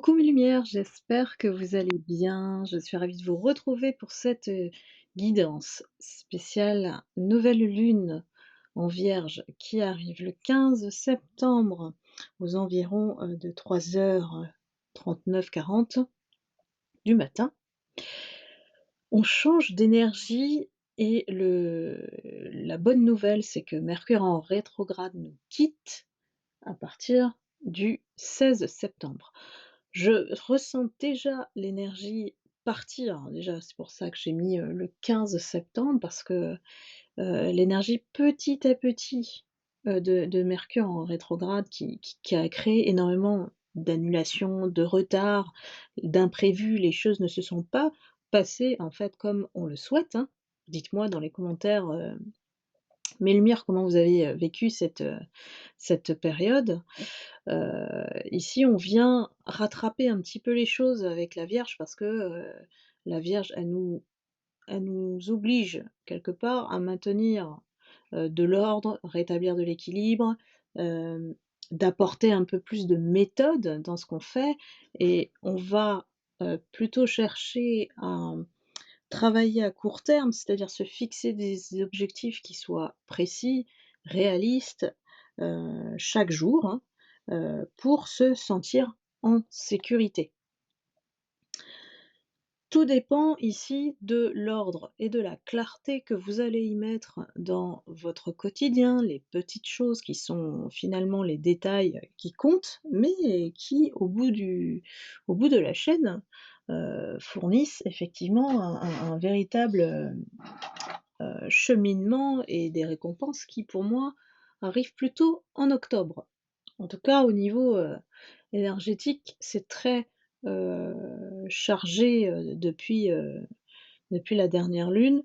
Coucou mes lumières, j'espère que vous allez bien. Je suis ravie de vous retrouver pour cette guidance spéciale nouvelle lune en Vierge qui arrive le 15 septembre aux environs de 3h39-40 du matin. On change d'énergie et la bonne nouvelle, c'est que Mercure en rétrograde nous quitte à partir du 16 septembre. Je ressens déjà l'énergie partir. Déjà, c'est pour ça que j'ai mis, le 15 septembre parce que, l'énergie petit à petit, de Mercure en rétrograde qui a créé énormément d'annulations, de retards, d'imprévus. Les choses ne se sont pas passées, en fait, comme on le souhaite, hein. Dites-moi dans les commentaires, mes lumières, comment vous avez, vécu cette période. Ici, on vient rattraper un petit peu les choses avec la Vierge parce que, la Vierge, elle nous oblige quelque part à maintenir, de l'ordre, rétablir de l'équilibre, hem, d'apporter un peu plus de méthode dans ce qu'on fait et on va, plutôt chercher à travailler à court terme, c'est-à-dire se fixer des objectifs qui soient précis, réalistes, chaque jour, hein, pour se sentir en sécurité. Tout dépend ici de l'ordre et de la clarté que vous allez y mettre dans votre quotidien, les petites choses qui sont finalement les détails qui comptent, mais qui au bout de la chaîne, fournissent effectivement un véritable, cheminement et des récompenses qui, pour moi, arrivent plutôt en octobre. En tout cas, au niveau, énergétique, c'est très, chargé, depuis la dernière lune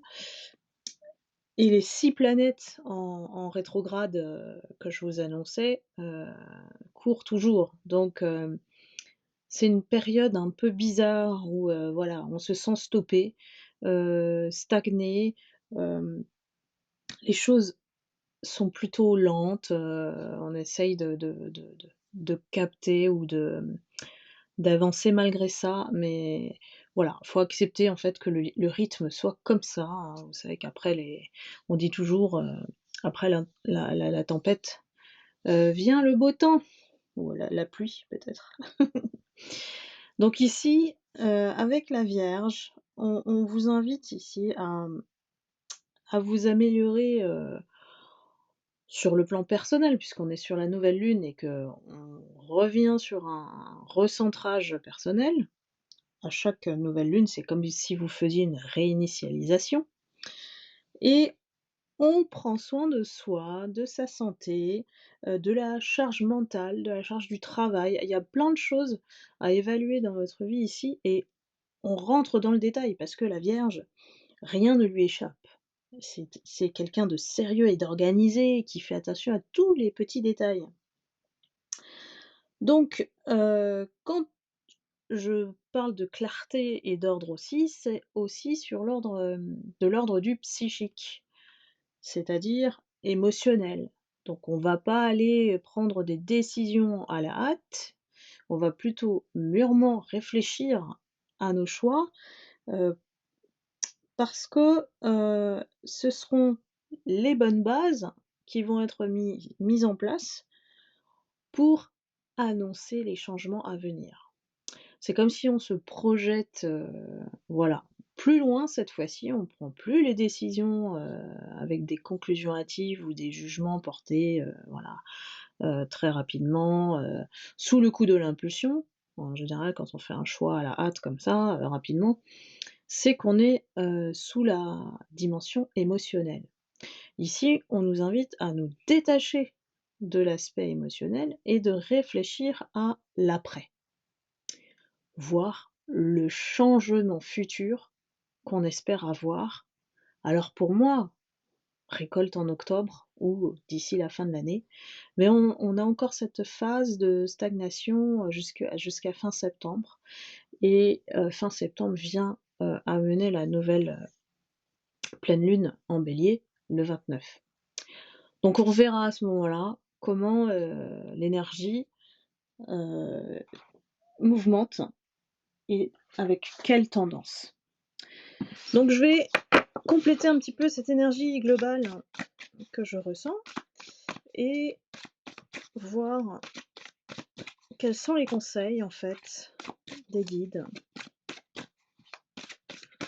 et les 6 planètes en rétrograde, que je vous annonçais, courent toujours. Donc, c'est une période un peu bizarre où, voilà, on se sent stoppé, stagné, hem, les choses sont plutôt lentes, on essaye de capter ou d'avancer malgré ça, mais voilà, faut accepter en fait que le rythme soit comme ça, hein. Vous savez qu'après on dit toujours, après la tempête, vient le beau temps ou la pluie peut-être. Donc ici, avec la Vierge, on vous invite ici à vous améliorer, sur le plan personnel, puisqu'on est sur la nouvelle lune et qu'on revient sur un recentrage personnel. À chaque nouvelle lune, c'est comme si vous faisiez une réinitialisation et on prend soin de soi, de sa santé, de la charge mentale, de la charge du travail. Il y a plein de choses à évaluer dans votre vie ici et on rentre dans le détail parce que la Vierge, rien ne lui échappe. C'est quelqu'un de sérieux et d'organisé qui fait attention à tous les petits détails. Donc, quand je parle de clarté et d'ordre aussi, c'est aussi sur l'ordre, de l'ordre du psychique, c'est-à-dire émotionnel. Donc on va pas aller prendre des décisions à la hâte, on va plutôt mûrement réfléchir à nos choix, heu, parce que, ce seront les bonnes bases qui vont être mises en place pour annoncer les changements à venir. C'est comme si on se projette, voilà, plus loin cette fois-ci, on prend plus les décisions, avec des conclusions hâtives ou des jugements portés, voilà, très rapidement, sous le coup de l'impulsion. En général, quand on fait un choix à la hâte comme ça, rapidement, c'est qu'on est, sous la dimension émotionnelle. Ici, on nous invite à nous détacher de l'aspect émotionnel et de réfléchir à l'après. Voir le changement futur qu'on espère avoir. Alors pour moi, récolte en octobre ou d'ici la fin de l'année, mais on a encore cette phase de stagnation, jusqu'à fin septembre et fin septembre vient, amener la nouvelle, pleine lune en Bélier, le 29. Donc on verra à ce moment-là comment, l'énergie, heu, mouvemente et avec quelle tendance. Donc je vais compléter un petit peu cette énergie globale que je ressens et voir quels sont les conseils en fait des guides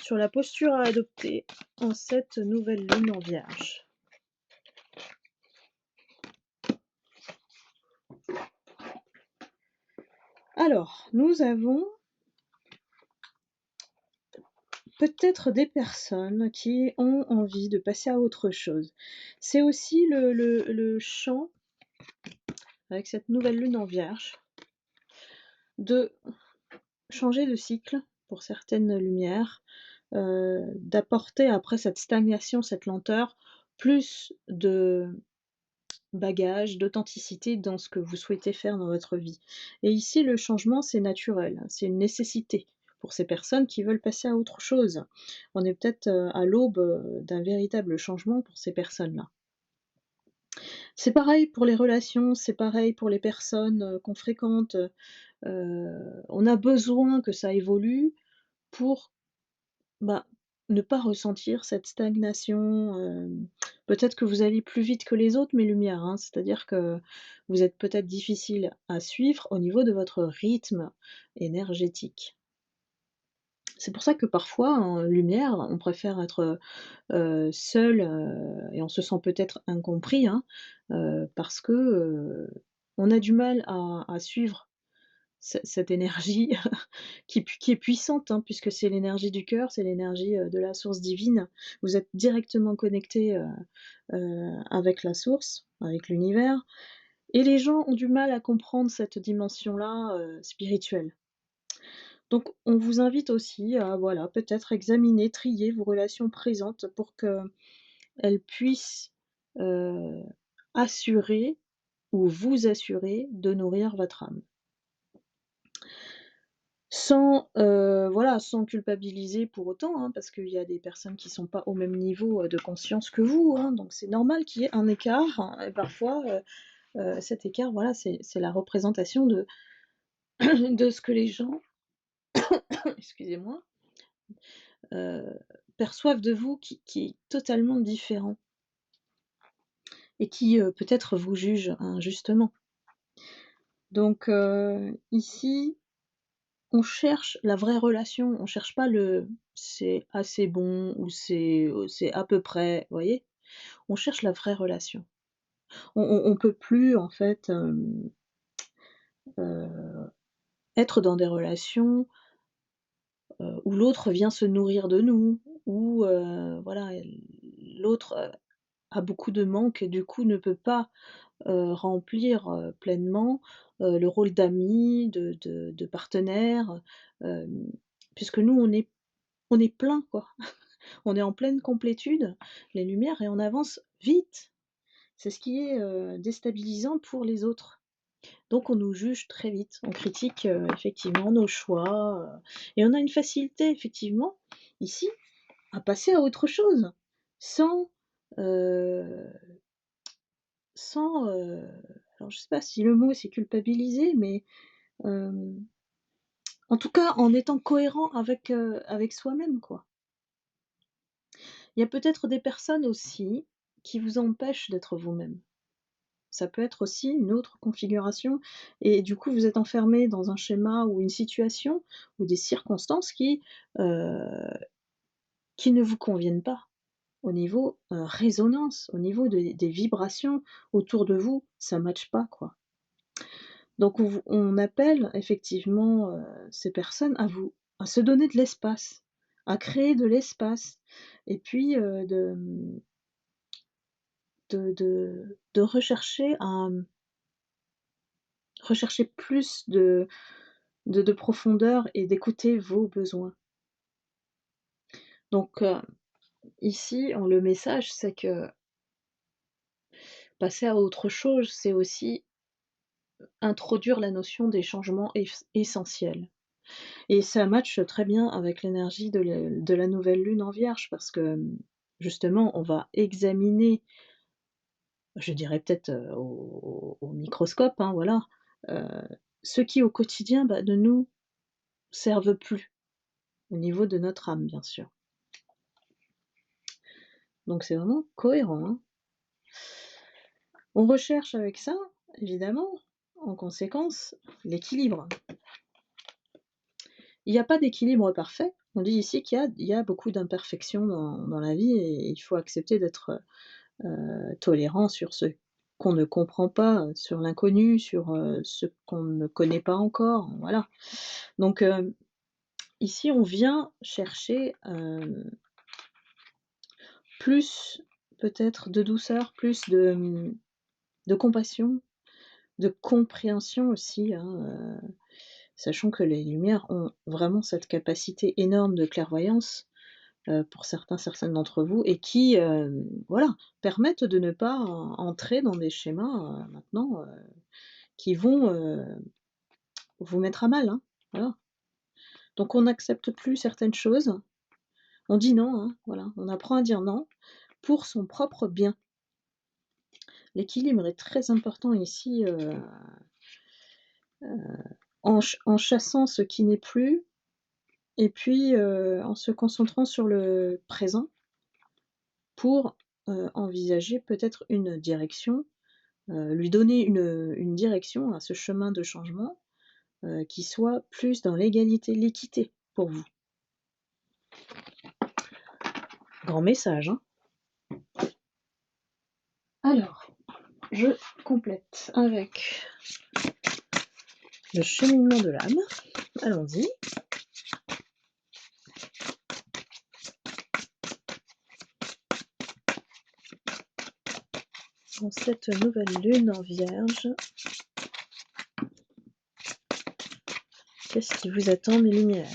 sur la posture à adopter en cette nouvelle lune en Vierge. Alors, nous avons peut-être des personnes qui ont envie de passer à autre chose. C'est aussi le champ, avec cette nouvelle lune en Vierge, de changer de cycle pour certaines lumières, d'apporter après cette stagnation, cette lenteur, plus de bagage, d'authenticité dans ce que vous souhaitez faire dans votre vie. Et ici, le changement, c'est naturel, c'est une nécessité pour ces personnes qui veulent passer à autre chose. On est peut-être à l'aube d'un véritable changement pour ces personnes-là. C'est pareil pour les relations, c'est pareil pour les personnes qu'on fréquente. On a besoin que ça évolue pour bah, ne pas ressentir cette stagnation, peut-être que vous allez plus vite que les autres, mes lumières, hein. C'est-à-dire que vous êtes peut-être difficile à suivre au niveau de votre rythme énergétique. C'est pour ça que parfois, en lumière, on préfère être, seul, et on se sent peut-être incompris, hein, parce que, on a du mal à suivre cette énergie qui est puissante, hein, puisque c'est l'énergie du cœur, c'est l'énergie, de la source divine. Vous êtes directement connecté avec la source, avec l'univers et les gens ont du mal à comprendre cette dimension-là, spirituelle. Donc on vous invite aussi à, voilà, peut-être examiner, trier vos relations présentes pour qu'elles puissent, heu, assurer ou vous assurer de nourrir votre âme. Sans, voilà, sans culpabiliser pour autant, hein, parce qu'il y a des personnes qui sont pas au même niveau, de conscience que vous, hein, donc c'est normal qu'il y ait un écart, hein, et parfois, cet écart, voilà, c'est la représentation de de ce que les gens, excusez-moi, heu, perçoivent de vous qui est totalement différent et qui, peut-être vous juge injustement. Donc, ici on cherche la vraie relation, on cherche pas le «c'est assez bon» ou «c'est à peu près», vous voyez? On cherche la vraie relation. On peut plus en fait, heu, être dans des relations, où l'autre vient se nourrir de nous, où, voilà, l'autre, a beaucoup de manques et du coup ne peut pas, remplir, pleinement, le rôle d'ami, de partenaire, puisque nous on est plein quoi. On est en pleine complétude, les lumières et on avance vite. C'est ce qui est, déstabilisant pour les autres. Donc on nous juge très vite, on critique, effectivement nos choix, et on a une facilité effectivement, ici, à passer à autre chose, sans, heu, sans, alors je sais pas si le mot c'est culpabiliser, mais, hem, en tout cas en étant cohérent avec soi-même, quoi. Il y a peut-être des personnes aussi qui vous empêchent d'être vous-même. Ça peut être aussi une autre configuration et du coup, vous êtes enfermé dans un schéma ou une situation ou des circonstances heu, qui ne vous conviennent pas au niveau, résonance, au niveau des vibrations autour de vous, ça matche pas, quoi. Donc on appelle effectivement, ces personnes à se donner de l'espace, à créer de l'espace et puis, de rechercher rechercher plus de profondeur et d'écouter vos besoins. Donc, ici, le message, c'est que passer à autre chose, c'est aussi introduire la notion des changements essentiels. Et ça matche très bien avec l'énergie de la nouvelle lune en Vierge parce que, justement, on va examiner, je dirais peut-être, au microscope, hein, voilà, heu, ceux qui au quotidien, ne nous servent plus, au niveau de notre âme, bien sûr. Donc c'est vraiment cohérent, hein. On recherche avec ça, évidemment, en conséquence, l'équilibre. Il n'y a pas d'équilibre parfait. On dit ici qu'il y a beaucoup d'imperfections dans la vie et il faut accepter d'être, tolérant sur ce qu'on ne comprend pas, sur l'inconnu, sur, ce qu'on ne connaît pas encore, voilà. Donc, ici on vient chercher, plus peut-être de douceur, plus de compassion, de compréhension aussi, hein, sachant que les lumières ont vraiment cette capacité énorme de clairvoyance, pour certaines d'entre vous et qui, voilà, permettent de ne pas entrer dans des schémas, maintenant, qui vont, vous mettre à mal, hein, voilà. Donc on n'accepte plus certaines choses, on dit non, hein, voilà, on apprend à dire non pour son propre bien. L'équilibre est très important ici, en chassant ce qui n'est plus et puis, en se concentrant sur le présent pour, envisager peut-être une direction, lui donner une direction à ce chemin de changement, qui soit plus dans l'égalité, l'équité pour vous. Grand message, hein. Alors, je complète avec le cheminement de l'âme. Allons-y. Dans cette nouvelle lune en Vierge, qu'est-ce qui vous attend, mes lumières?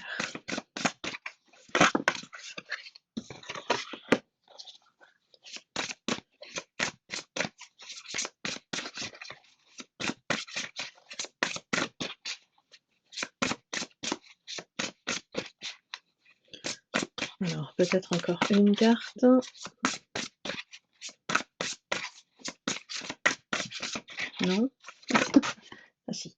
Alors, peut-être encore une carte. Non? Ah si.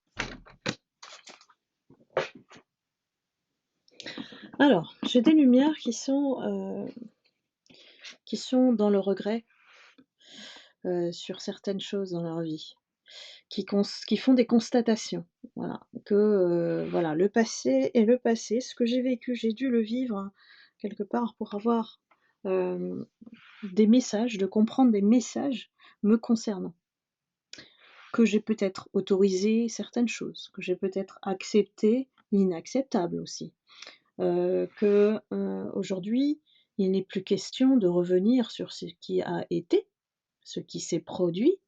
Alors, j'ai des lumières qui sont dans le regret, sur certaines choses dans leur vie, qui font des constatations. Voilà, que, voilà, le passé est le passé. Ce que j'ai vécu, j'ai dû le vivre, hein, quelque part pour avoir, des messages, de comprendre des messages me concernant. Que j'ai peut-être autorisé certaines choses, que j'ai peut-être accepté l'inacceptable aussi. Aujourd'hui, il n'est plus question de revenir sur ce qui a été, ce qui s'est produit,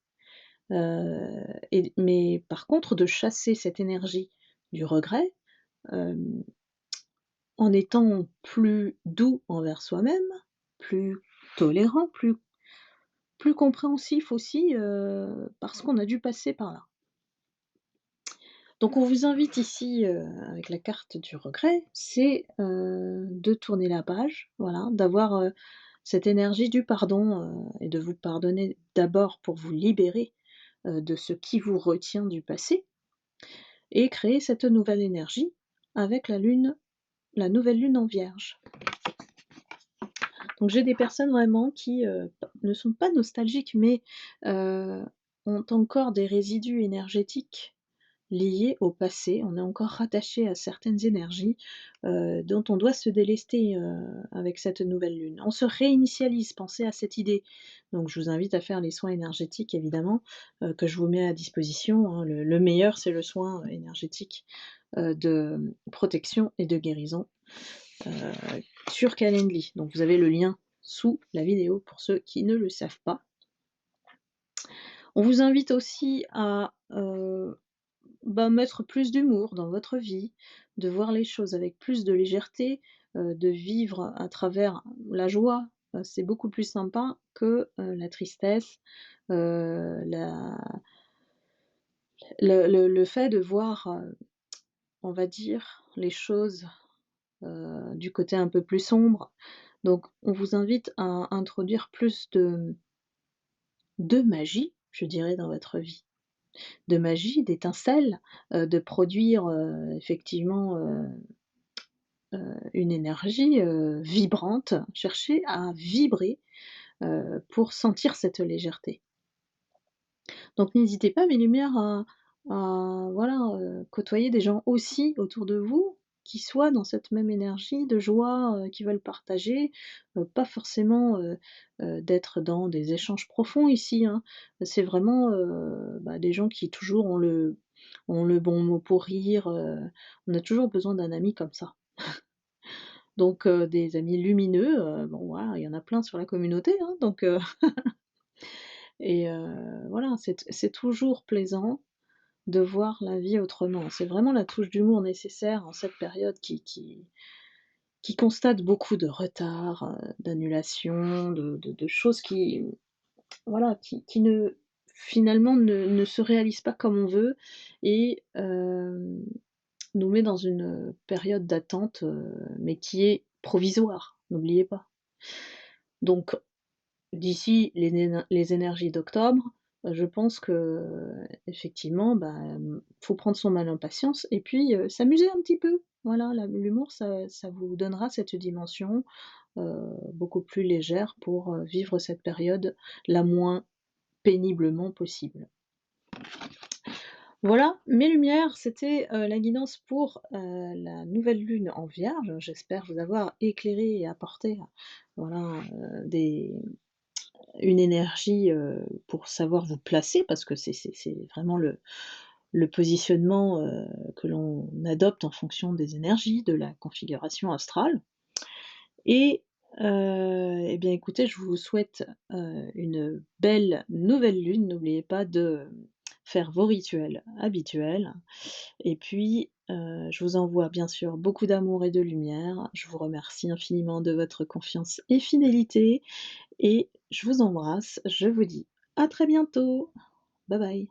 mais par contre de chasser cette énergie du regret, hem, en étant plus doux envers soi-même, plus tolérant, plus compréhensif aussi, parce qu'on a dû passer par là. Donc on vous invite ici, avec la carte du regret, c'est, de tourner la page, voilà, d'avoir, cette énergie du pardon, et de vous pardonner d'abord pour vous libérer, de ce qui vous retient du passé et créer cette nouvelle énergie avec la nouvelle lune en Vierge. Donc j'ai des personnes vraiment qui, ne sont pas nostalgiques mais, heu, ont encore des résidus énergétiques liés au passé. On est encore rattaché à certaines énergies, dont on doit se délester, avec cette nouvelle lune. On se réinitialise, pensez à cette idée. Donc je vous invite à faire les soins énergétiques évidemment, que je vous mets à disposition, hein. Le meilleur, c'est le soin énergétique, de protection et de guérison, heu, sur Calendly. Donc vous avez le lien sous la vidéo pour ceux qui ne le savent pas. On vous invite aussi à, mettre plus d'humour dans votre vie, de voir les choses avec plus de légèreté, de vivre à travers la joie, c'est beaucoup plus sympa que, la tristesse, la le fait de voir, on va dire, les choses, du côté un peu plus sombre. Donc on vous invite à introduire plus de magie, je dirais, dans votre vie. de magie, d'étincelles, de produire, effectivement, une énergie, vibrante. Chercher à vibrer, pour sentir cette légèreté. Donc n'hésitez pas, mes lumières, à voilà, côtoyer des gens aussi autour de vous, qui soient dans cette même énergie de joie, qui veulent partager, pas forcément, d'être dans des échanges profonds ici, hein. C'est vraiment, bah, des gens qui toujours ont le bon mot pour rire, on a toujours besoin d'un ami comme ça. Donc des amis lumineux, bon voilà, il y en a plein sur la communauté, hein, donc et voilà, c'est toujours plaisant de voir la vie autrement. C'est vraiment la touche d'humour nécessaire en cette période qui constate beaucoup de retards, d'annulations, de choses qui, voilà, qui ne finalement ne se réalisent pas comme on veut et nous met dans une période d'attente, mais qui est provisoire, n'oubliez pas. Donc d'ici les énergies d'octobre, je pense qu'effectivement, bah, faut prendre son mal en patience et puis, s'amuser un petit peu. Voilà, l'humour, ça vous donnera cette dimension, beaucoup plus légère pour, vivre cette période la moins péniblement possible. Voilà, mes lumières, c'était, la guidance pour, la nouvelle lune en Vierge. J'espère vous avoir éclairé et apporté, voilà, des une énergie, pour savoir vous placer parce que c'est vraiment le positionnement, que l'on adopte en fonction des énergies, de la configuration astrale et et bien écoutez, je vous souhaite, une belle nouvelle lune. N'oubliez pas de faire vos rituels habituels et puis, je vous envoie bien sûr beaucoup d'amour et de lumière. Je vous remercie infiniment de votre confiance et fidélité et je vous embrasse, je vous dis à très bientôt. Bye bye.